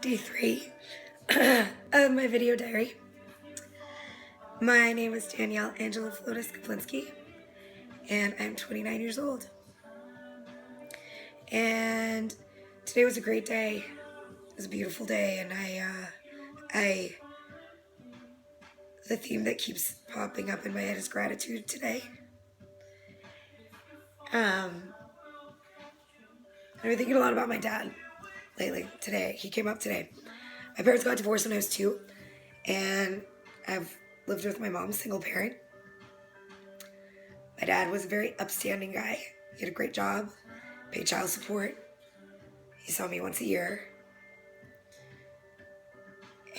Day 3 of my video diary. My name is Danielle Angela Flotis Kaplinsky, and I'm 29 years old. And today was a great day. It was a beautiful day, and the theme that keeps popping up in my head is gratitude today. I've been thinking a lot about my dad lately. Today, he came up today. My parents got divorced when I was 2, and I've lived with my mom, single parent. My dad was a very upstanding guy. He had a great job, paid child support. He saw me once a year.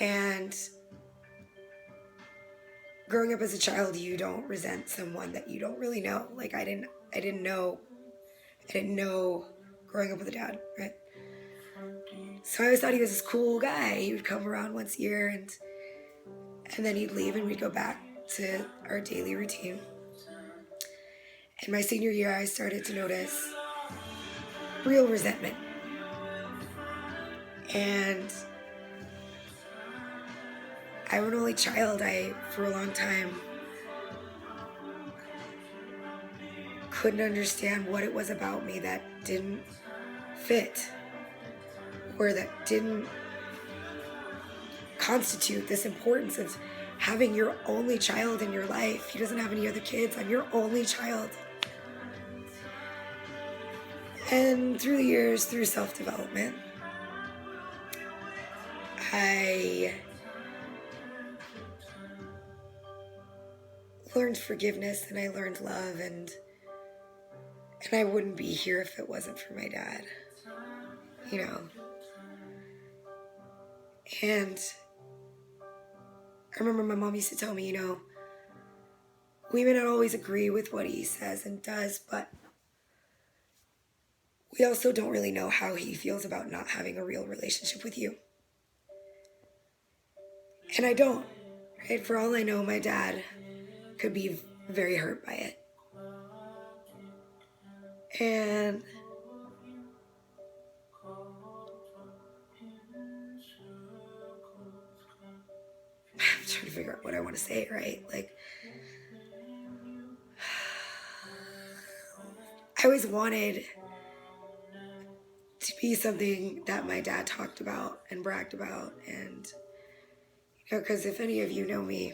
And growing up as a child, you don't resent someone that you don't really know. Like I didn't know growing up with a dad, right? So I always thought he was this cool guy. He would come around once a year and then he'd leave and we'd go back to our daily routine. In my senior year, I started to notice real resentment. And I was an only child. For a long time, couldn't understand what it was about me that didn't fit or that didn't constitute this importance of having your only child in your life. He doesn't have any other kids. I'm your only child. And through the years, through self-development, I learned forgiveness and I learned love, and I wouldn't be here if it wasn't for my dad, you know. And I remember my mom used to tell me, we may not always agree with what he says and does, but we also don't really know how he feels about not having a real relationship with you. And I don't, right? For all I know, my dad could be very hurt by it. And I'm trying to figure out what I want to say, right? Like, I always wanted to be something that my dad talked about and bragged about. And, because if any of you know me,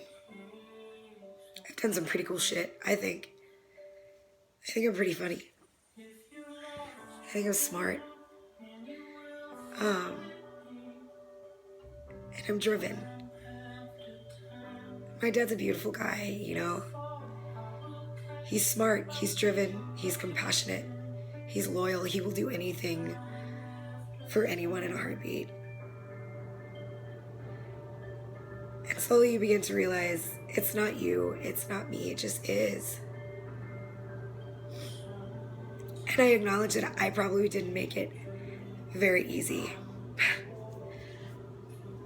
I've done some pretty cool shit, I think. I think I'm pretty funny. I think I'm smart. And I'm driven. My dad's a beautiful guy, He's smart, he's driven, he's compassionate, he's loyal, he will do anything for anyone in a heartbeat. And slowly you begin to realize it's not you, it's not me, it just is. And I acknowledge that I probably didn't make it very easy.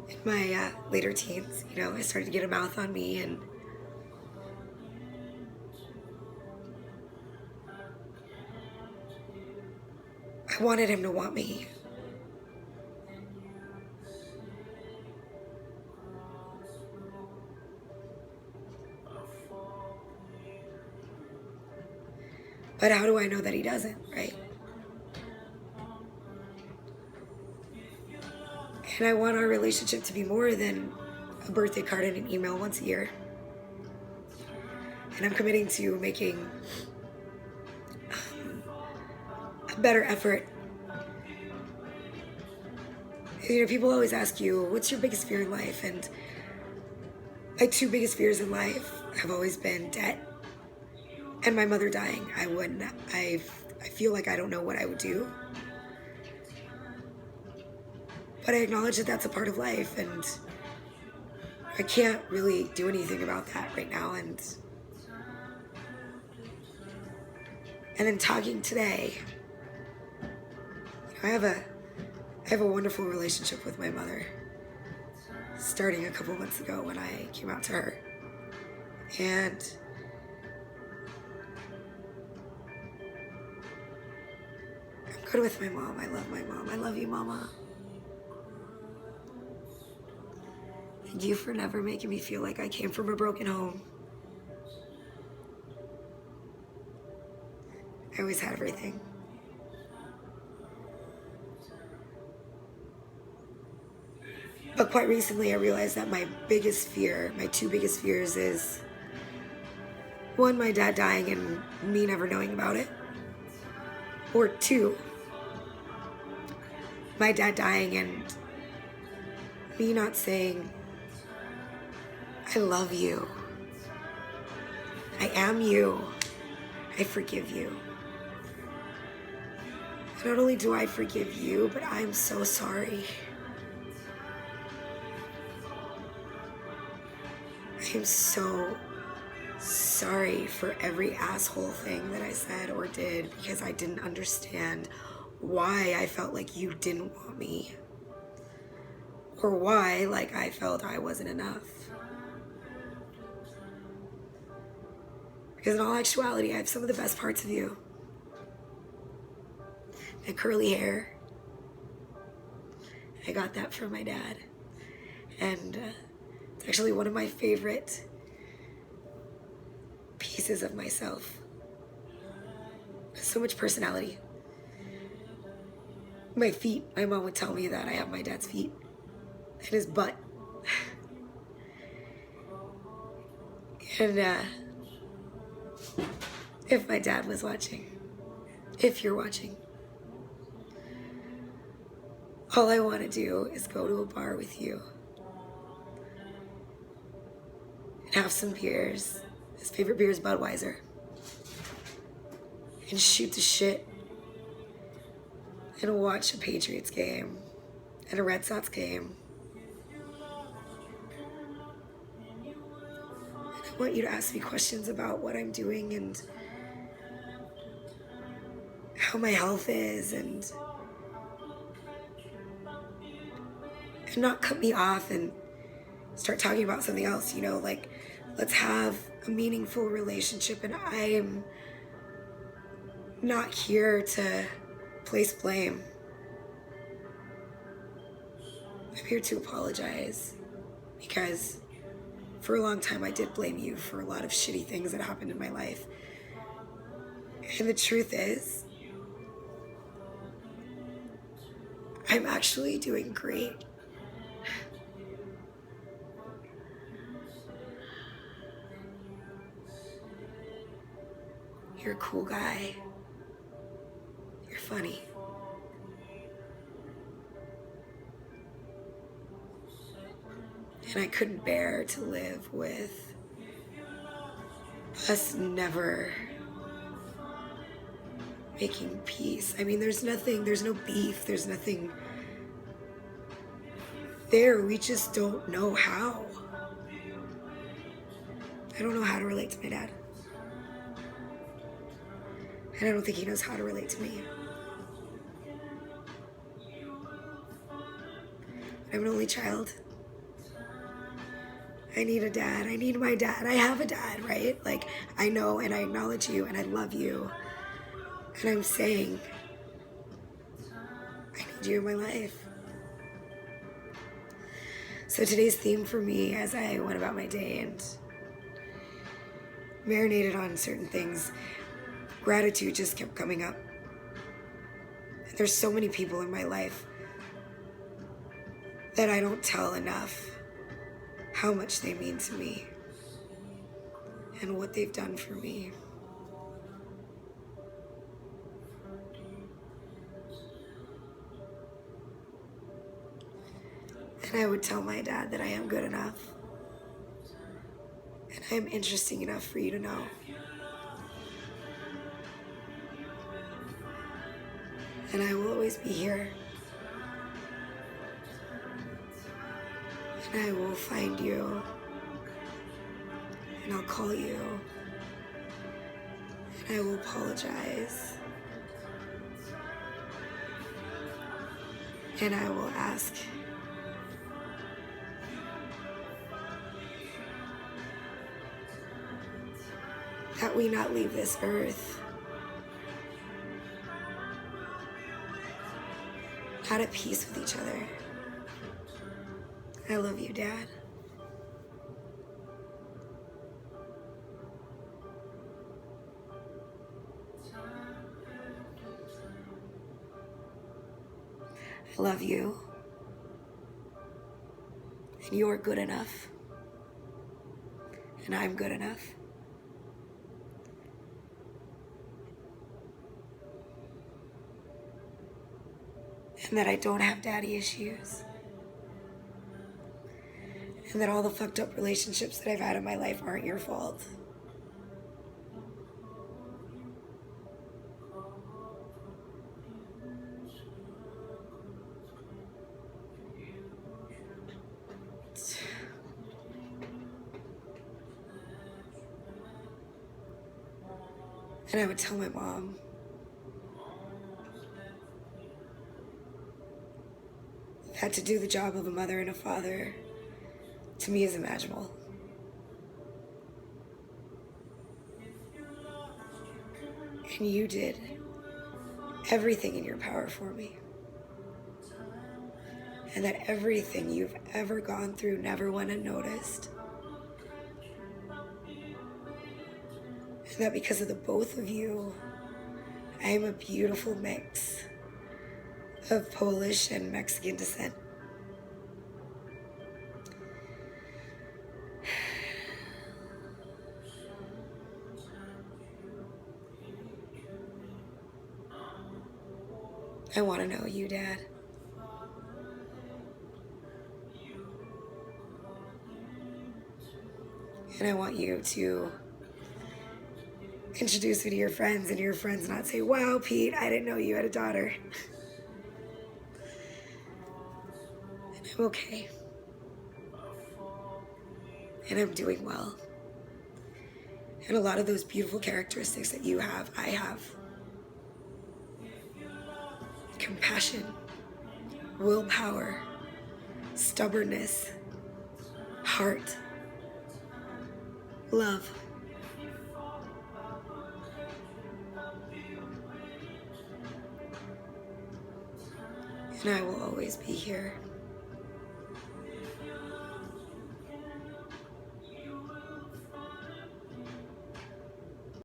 In my later teens, I started to get a mouth on me, and I wanted him to want me. But how do I know that he doesn't, right? And I want our relationship to be more than a birthday card and an email once a year. And I'm committing to making a better effort. People always ask you, what's your biggest fear in life? And my 2 biggest fears in life have always been debt and my mother dying. I feel like I don't know what I would do. But I acknowledge that that's a part of life, and I can't really do anything about that right now. And then talking today, I have a wonderful relationship with my mother, starting a couple months ago when I came out to her. And I'm good with my mom. I love my mom. I love you, Mama. you for never making me feel like I came from a broken home. I always had everything. But quite recently I realized that my biggest fear, my two biggest fears is, one, my dad dying and me never knowing about it. Or two, my dad dying and me not saying, I love you. I am you. I forgive you. Not only do I forgive you, but I'm so sorry. I am so sorry for every asshole thing that I said or did, because I didn't understand why I felt like you didn't want me, or why like I felt I wasn't enough. Because in all actuality, I have some of the best parts of you. The curly hair, I got that from my dad, and it's actually one of my favorite pieces of myself. So much personality. My feet, my mom would tell me that I have my dad's feet and his butt. And if my dad was watching, if you're watching, all I want to do is go to a bar with you and have some beers. His favorite beer is Budweiser. And shoot the shit and watch a Patriots game and a Red Sox game. And I want you to ask me questions about what I'm doing and how my health is, and not cut me off and start talking about something else, you know, like, let's have a meaningful relationship. And I'm not here to place blame. I'm here to apologize, because for a long time I did blame you for a lot of shitty things that happened in my life. And the truth is, I'm actually doing great. You're a cool guy. You're funny. And I couldn't bear to live with us never making peace. I mean, there's no beef, there's nothing there. We just don't know how. I don't know how to relate to my dad. And I don't think he knows how to relate to me. I'm an only child. I need a dad. I need my dad. I have a dad, right? Like, I know and I acknowledge you and I love you. And I'm saying, I need you in my life. So today's theme for me, as I went about my day and marinated on certain things, gratitude just kept coming up. And there's so many people in my life that I don't tell enough how much they mean to me and what they've done for me. And I would tell my dad that I am good enough and I am interesting enough for you to know. And I will always be here. And I will find you. And I'll call you. And I will apologize. And I will ask that we not leave this earth not at peace with each other. I love you, Dad. love you. And you're good enough. And I'm good enough. And that I don't have daddy issues. And that all the fucked up relationships that I've had in my life aren't your fault. And I would tell my mom, that to do the job of a mother and a father, to me, is imaginable. And you did everything in your power for me. And that everything you've ever gone through never went unnoticed. And that because of the both of you, I am a beautiful mix of Polish and Mexican descent. I want to know you, Dad. And I want you to introduce me to your friends, and your friends not say, wow, Pete, I didn't know you had a daughter. And I'm okay. And I'm doing well. And a lot of those beautiful characteristics that you have, I have. Compassion, willpower, stubbornness, heart, love. And I will always be here.